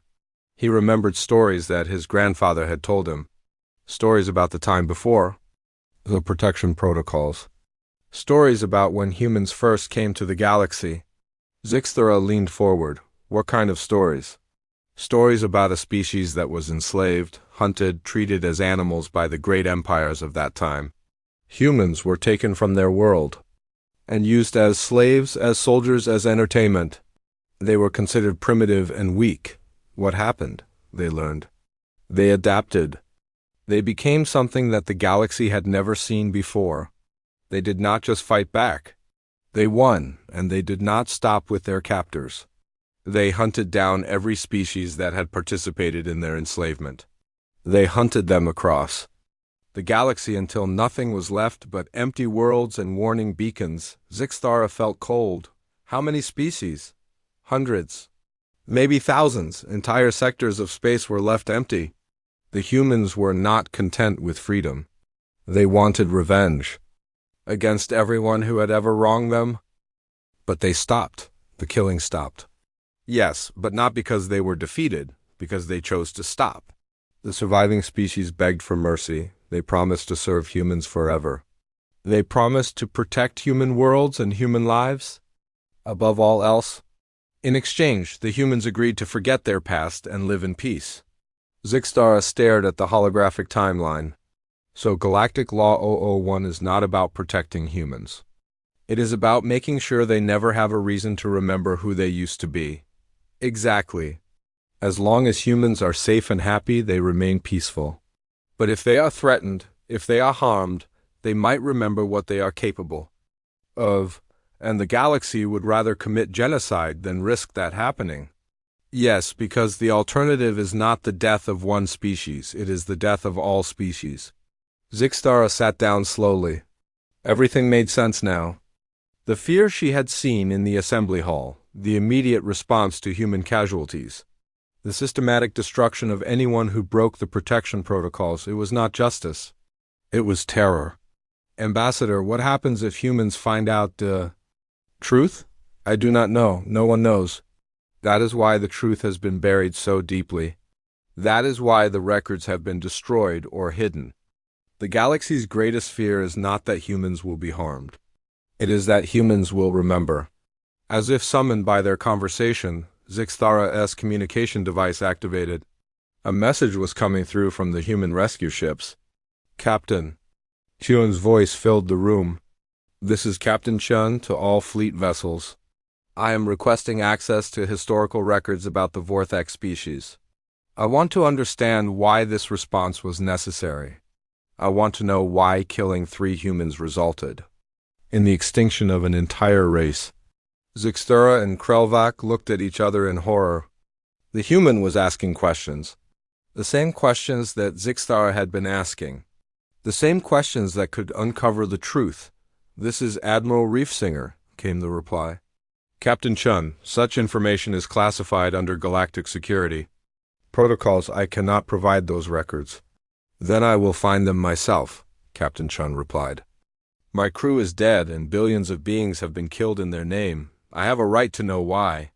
He remembered stories that his grandfather had told him. Stories about the time before the protection protocols. Stories about when humans first came to the galaxy. Zixthara leaned forward. What kind of stories? Stories about a species that was enslaved, hunted, treated as animals by the great empires of that time. Humans were taken from their world and used as slaves, as soldiers, as entertainment. They were considered primitive and weak. What happened? They learned. They adapted. They became something that the galaxy had never seen before. They did not just fight back. They won, and they did not stop with their captors. They hunted down every species that had participated in their enslavement. They hunted them across the galaxy until nothing was left but empty worlds and warning beacons. Zixthara felt cold. How many species? Hundreds. Maybe thousands. Entire sectors of space were left empty. The humans were not content with freedom. They wanted revenge against everyone who had ever wronged them. But they stopped. The killing stopped. Yes, but not because they were defeated, because they chose to stop. The surviving species begged for mercy. They promised to serve humans forever. They promised to protect human worlds and human lives above all else. In exchange, the humans agreed to forget their past and live in peace. Zixthara stared at the holographic timeline. So Galactic Law 001 is not about protecting humans. It is about making sure they never have a reason to remember who they used to be. Exactly. As long as humans are safe and happy, they remain peaceful. But if they are threatened, if they are harmed, they might remember what they are capable of, and the galaxy would rather commit genocide than risk that happening. Yes, because the alternative is not the death of one species, it is the death of all species. Zixthara sat down slowly. Everything made sense now. The fear she had seen in the assembly hall, the immediate response to human casualties, the systematic destruction of anyone who broke the protection protocols, it was not justice. It was terror. Ambassador, what happens if humans find out the truth? I do not know. No one knows. That is why the truth has been buried so deeply. That is why the records have been destroyed or hidden. The galaxy's greatest fear is not that humans will be harmed. It is that humans will remember. As if summoned by their conversation, Zixthara's communication device activated. A message was coming through from the human rescue ships. Captain. Chun's voice filled the room. This is Captain Chun to all fleet vessels. I am requesting access to historical records about the Vortex species. I want to understand why this response was necessary. I want to know why killing 3 humans resulted in the extinction of an entire race. Zixthara and Krelvac looked at each other in horror. The human was asking questions. The same questions that Zixthara had been asking. The same questions that could uncover the truth. This is Admiral Reefsinger, came the reply. Captain Chun, such information is classified under galactic security. Protocols, I cannot provide those records. Then I will find them myself, Captain Chun replied. My crew is dead and billions of beings have been killed in their name. I have a right to know why.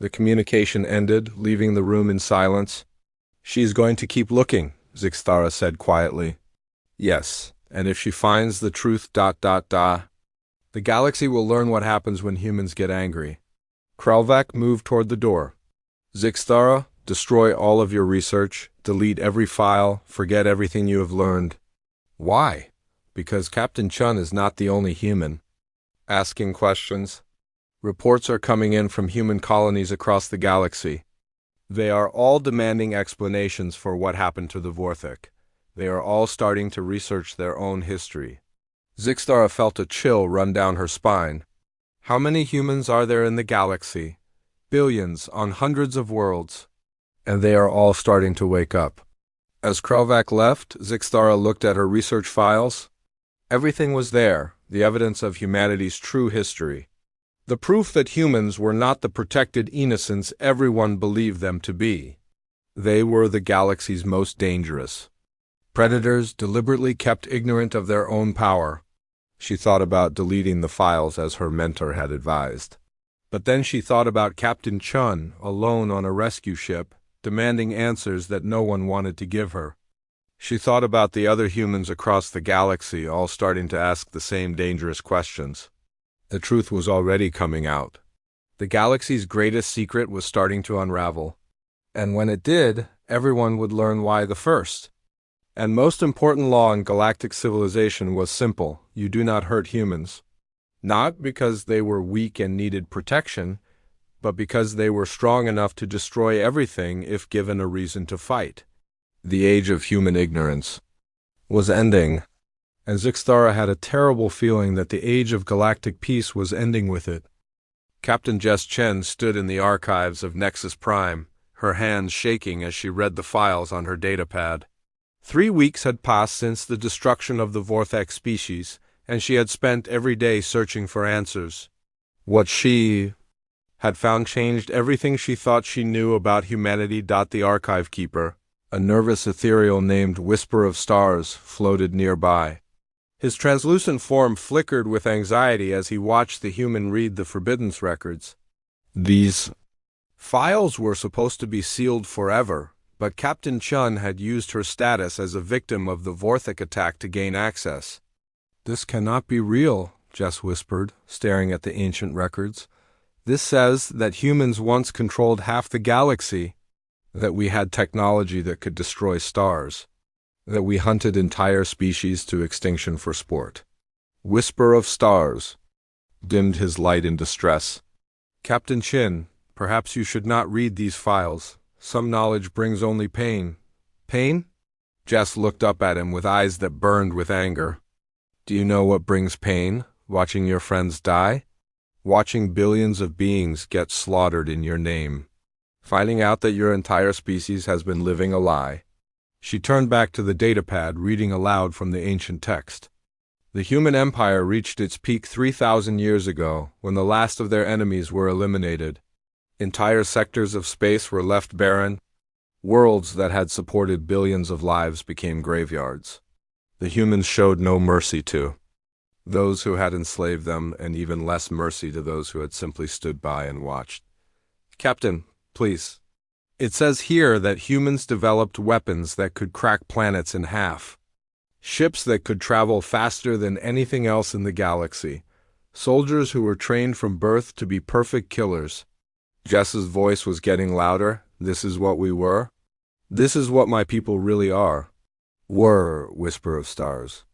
The communication ended, leaving the room in silence. She is going to keep looking, Zixthara said quietly. Yes, and if she finds the truth ... The galaxy will learn what happens when humans get angry. Krelvac moved toward the door. Zixthara, destroy all of your research, delete every file, forget everything you have learned. Why? Because Captain Chun is not the only human asking questions. Reports are coming in from human colonies across the galaxy. They are all demanding explanations for what happened to the Vortex. They are all starting to research their own history. Zixthara felt a chill run down her spine. How many humans are there in the galaxy? Billions, on hundreds of worlds. And they are all starting to wake up. As Krelvac left, Zixthara looked at her research files. Everything was there, the evidence of humanity's true history. The proof that humans were not the protected innocents everyone believed them to be. They were the galaxy's most dangerous. Predators deliberately kept ignorant of their own power. She thought about deleting the files as her mentor had advised. But then she thought about Captain Chun, alone on a rescue ship, demanding answers that no one wanted to give her. She thought about the other humans across the galaxy all starting to ask the same dangerous questions. The truth was already coming out. The galaxy's greatest secret was starting to unravel. And when it did, everyone would learn why the first and most important law in galactic civilization was simple: you do not hurt humans. Not because they were weak and needed protection, but because they were strong enough to destroy everything if given a reason to fight. The age of human ignorance was ending. and Zixthara had a terrible feeling that the age of galactic peace was ending with it. Captain Jess Chen stood in the archives of Nexus Prime, her hands shaking as she read the files on her datapad. 3 weeks had passed since the destruction of the Vortex species, and she had spent every day searching for answers. What she had found changed everything she thought she knew about humanity. The archive keeper, a nervous ethereal named Whisper of Stars, floated nearby. His translucent form flickered with anxiety as he watched the human read the Forbiddance records. These files were supposed to be sealed forever, but Captain Chun had used her status as a victim of the Vorthic attack to gain access. "This cannot be real," Jess whispered, staring at the ancient records. "This says that humans once controlled half the galaxy, that we had technology that could destroy stars, that we hunted entire species to extinction for sport." Whisper of Stars dimmed his light in distress. "Captain Chin, perhaps you should not read these files. Some knowledge brings only pain." "Pain?" Jess looked up at him with eyes that burned with anger. "Do you know what brings pain? Watching your friends die? Watching billions of beings get slaughtered in your name? Finding out that your entire species has been living a lie?" She turned back to the datapad, reading aloud from the ancient text. "The human empire reached its peak 3,000 years ago, when the last of their enemies were eliminated. Entire sectors of space were left barren. Worlds that had supported billions of lives became graveyards. The humans showed no mercy to those who had enslaved them, and even less mercy to those who had simply stood by and watched." "Captain, please. It says here that humans developed weapons that could crack planets in half. Ships that could travel faster than anything else in the galaxy. Soldiers who were trained from birth to be perfect killers." Jess's voice was getting louder. "This is what we were. This is what my people really are." "Were," Whisper of Stars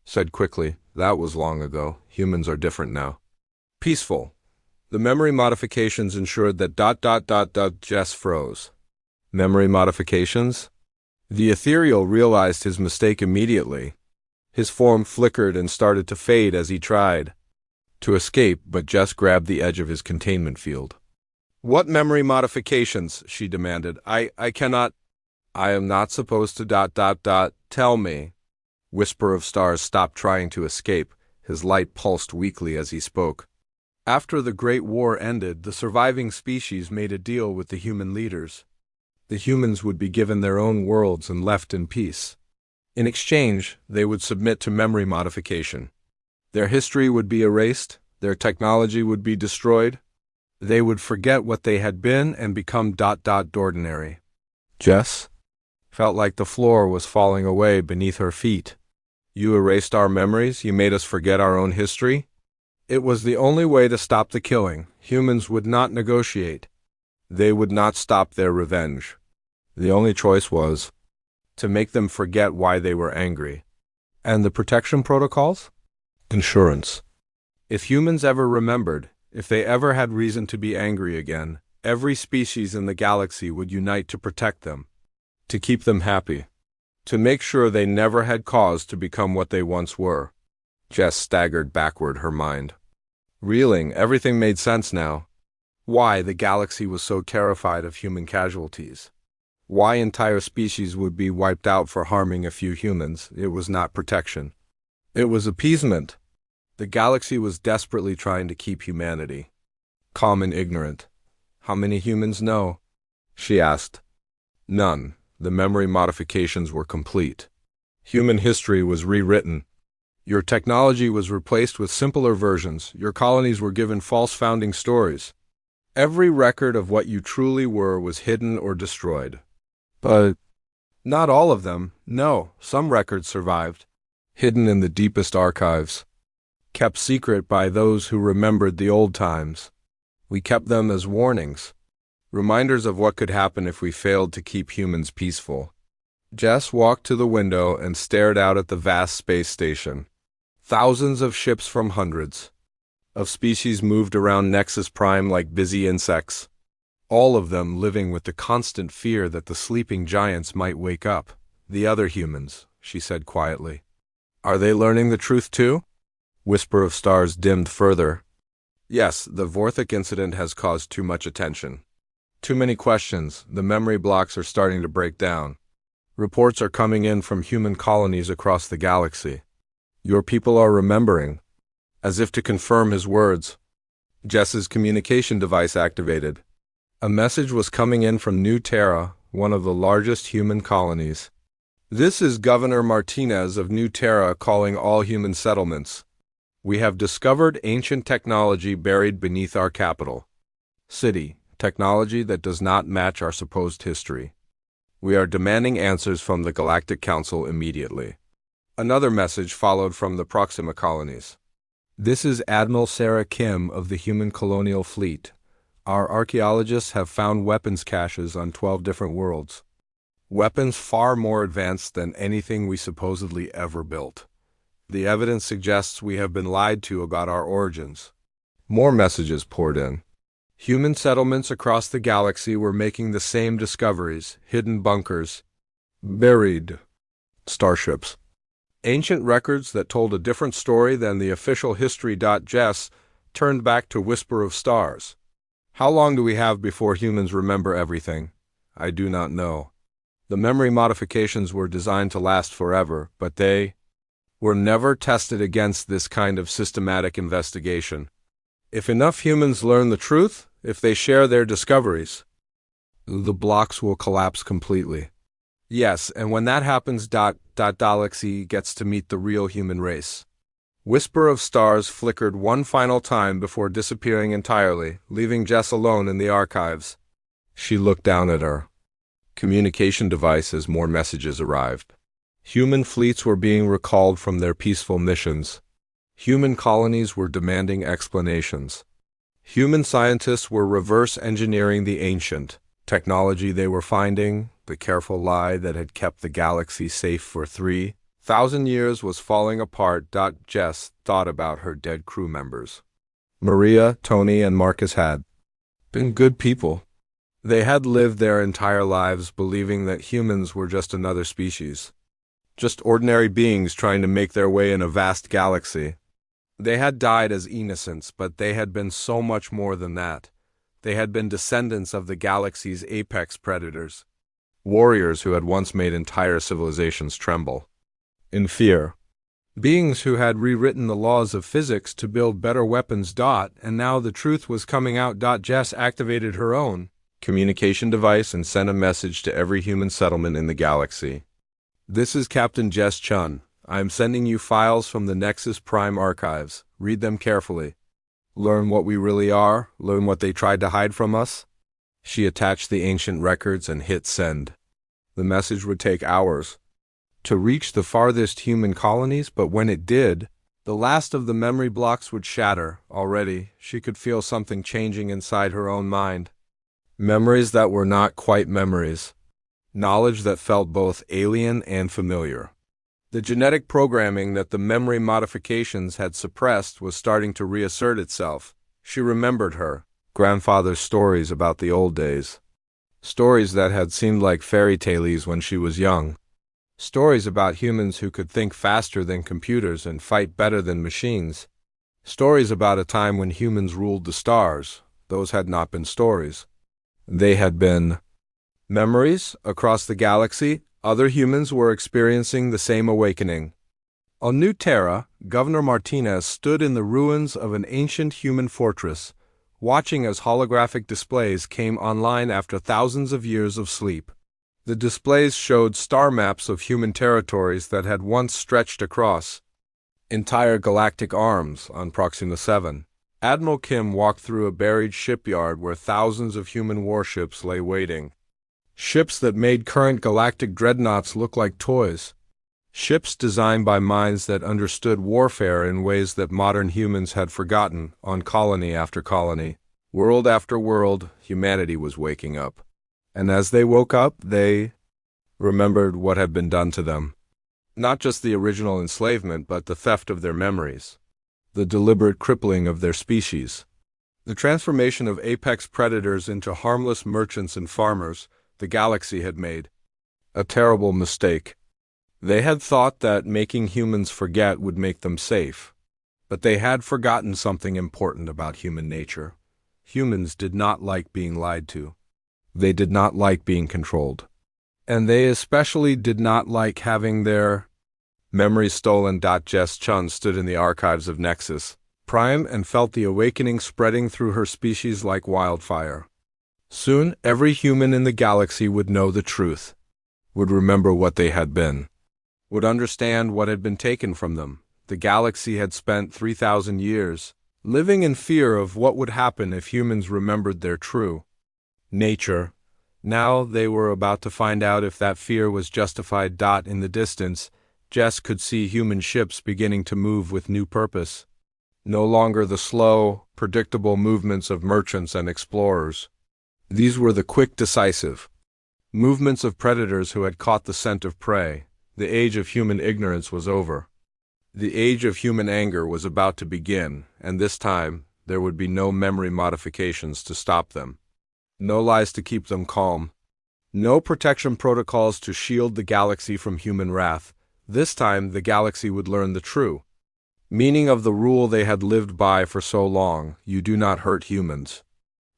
said quickly. "That was long ago. Humans are different now. Peaceful. The memory modifications ensured that ... Jess froze. Memory modifications? The ethereal realized his mistake immediately. His form flickered and started to fade as he tried to escape, but Jess grabbed the edge of his containment field. "What memory modifications?" she demanded. I cannot. "I am not supposed to ... Tell me." Whisper of Stars stopped trying to escape. His light pulsed weakly as he spoke. "After the Great War ended, the surviving species made a deal with the human leaders. The humans would be given their own worlds and left in peace. In exchange, they would submit to memory modification. Their history would be erased, their technology would be destroyed. They would forget what they had been and become ... ordinary." Jess felt like the floor was falling away beneath her feet. "You erased our memories? You made us forget our own history?" "It was the only way to stop the killing. Humans would not negotiate. They would not stop their revenge. The only choice was to make them forget why they were angry." "And the protection protocols?" "Insurance. If humans ever remembered, if they ever had reason to be angry again, every species in the galaxy would unite to protect them, to keep them happy, to make sure they never had cause to become what they once were." Jess staggered backward, her mind reeling. Everything made sense now. Why the galaxy was so terrified of human casualties. Why entire species would be wiped out for harming a few humans. It was not protection. It was appeasement. The galaxy was desperately trying to keep humanity calm and ignorant. "How many humans know?" she asked. "None. The memory modifications were complete. Human history was rewritten. Your technology was replaced with simpler versions. Your colonies were given false founding stories. Every record of what you truly were was hidden or destroyed." "But not all of them. No, some records survived. Hidden in the deepest archives. Kept secret by those who remembered the old times. We kept them as warnings. Reminders of what could happen if we failed to keep humans peaceful." Jess walked to the window and stared out at the vast space station. Thousands of ships from hundreds of species moved around Nexus Prime like busy insects, all of them living with the constant fear that the sleeping giants might wake up. "The other humans," she said quietly, Are they learning the truth too? Whisper of Stars dimmed further. Yes, the Vorthik incident has caused too much attention. Too many questions. The memory blocks are starting to break down. Reports are coming in from human colonies across the galaxy. Your people are remembering. As if to confirm his words, Jess's communication device activated. A message was coming in from New Terra, one of the largest human colonies. This is Governor Martinez of New Terra calling all human settlements. We have discovered ancient technology buried beneath our capital city, technology that does not match our supposed history. We are demanding answers from the Galactic Council immediately. Another message followed from the Proxima colonies. This is Admiral Sarah Kim of the Human Colonial Fleet. Our archaeologists have found weapons caches on 12 different worlds. Weapons far more advanced than anything we supposedly ever built. The evidence suggests we have been lied to about our origins. More messages poured in. Human settlements across the galaxy were making the same discoveries, hidden bunkers, buried starships. Ancient records that told a different story than the official history. Jess turned back to Whisper of Stars. How long do we have before humans remember everything? I do not know. The memory modifications were designed to last forever, but they were never tested against this kind of systematic investigation. If enough humans learn the truth, if they share their discoveries, the blocks will collapse completely. Yes, and when that happens, Galaxy gets to meet the real human race. Whisper of Stars flickered one final time before disappearing entirely, leaving Jess alone in the archives. She looked down at her communication device as more messages arrived. Human fleets were being recalled from their peaceful missions. Human colonies were demanding explanations. Human scientists were reverse engineering the ancient technology they were finding. The careful lie that had kept the galaxy safe for 3,000 years was falling apart. Jess thought about her dead crew members. Maria, Tony, and Marcus had been good people. They had lived their entire lives believing that humans were just another species. Just ordinary beings trying to make their way in a vast galaxy. They had died as innocents, but they had been so much more than that. They had been descendants of the galaxy's apex predators. Warriors who had once made entire civilizations tremble in fear. Beings who had rewritten the laws of physics to build better weapons. And now the truth was coming out. Jess activated her own communication device and sent a message to every human settlement in the galaxy. This is Captain Jess Chun. I am sending you files from the Nexus Prime archives. Read them carefully. Learn what we really are. Learn what they tried to hide from us. She attached the ancient records and hit send. The message would take hours to reach the farthest human colonies, but when it did, the last of the memory blocks would shatter. Already, she could feel something changing inside her own mind. Memories that were not quite memories. Knowledge that felt both alien and familiar. The genetic programming that the memory modifications had suppressed was starting to reassert itself. She remembered her grandfather's stories about the old days. Stories that had seemed like fairy tales when she was young. Stories about humans who could think faster than computers and fight better than machines. Stories about a time when humans ruled the stars. Those had not been stories. They had been memories. Across the galaxy, other humans were experiencing the same awakening. On New Terra, Governor Martinez stood in the ruins of an ancient human fortress, watching as holographic displays came online after thousands of years of sleep. The displays showed star maps of human territories that had once stretched across entire galactic arms on Proxima 7. Admiral Kim walked through a buried shipyard where thousands of human warships lay waiting. Ships that made current galactic dreadnoughts look like toys. Ships designed by minds that understood warfare in ways that modern humans had forgotten. On colony after colony, world after world, humanity was waking up. And as they woke up, they remembered what had been done to them. Not just the original enslavement, but the theft of their memories. The deliberate crippling of their species. The transformation of apex predators into harmless merchants and farmers the galaxy had made. A terrible mistake. They had thought that making humans forget would make them safe. But they had forgotten something important about human nature. Humans did not like being lied to. They did not like being controlled. And they especially did not like having their memories stolen. Jess Chun stood in the archives of Nexus Prime and felt the awakening spreading through her species like wildfire. Soon, every human in the galaxy would know the truth, would remember what they had been, would understand what had been taken from them. The galaxy had spent 3,000 years living in fear of what would happen if humans remembered their true nature. Now they were about to find out if that fear was justified. In the distance, Jess could see human ships beginning to move with new purpose. No longer the slow, predictable movements of merchants and explorers. These were the quick, decisive movements of predators who had caught the scent of prey. The age of human ignorance was over. The age of human anger was about to begin, and this time there would be no memory modifications to stop them. No lies to keep them calm. No protection protocols to shield the galaxy from human wrath. This time the galaxy would learn the true meaning of the rule they had lived by for so long: you do not hurt humans.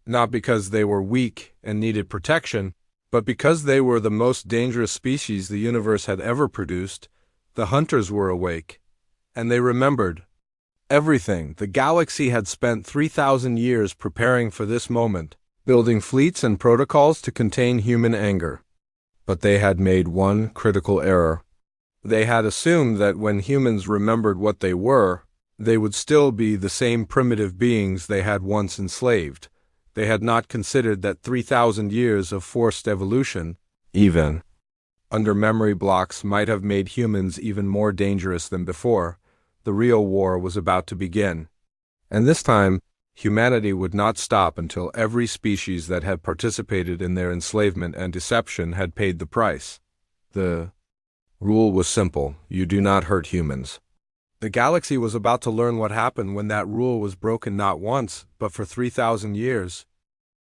Not because they were weak and needed protection, but because they were the most dangerous species the universe had ever produced. The hunters were awake, and they remembered everything. The galaxy had spent 3,000 years preparing for this moment, building fleets and protocols to contain human anger. But they had made one critical error. They had assumed that when humans remembered what they were, they would still be the same primitive beings they had once enslaved. They had not considered that 3,000 years of forced evolution, even under memory blocks, might have made humans even more dangerous than before. The real war was about to begin. And this time, humanity would not stop until every species that had participated in their enslavement and deception had paid the price. The rule was simple: you do not hurt humans. The galaxy was about to learn what happened when that rule was broken, not once, but for 3,000 years.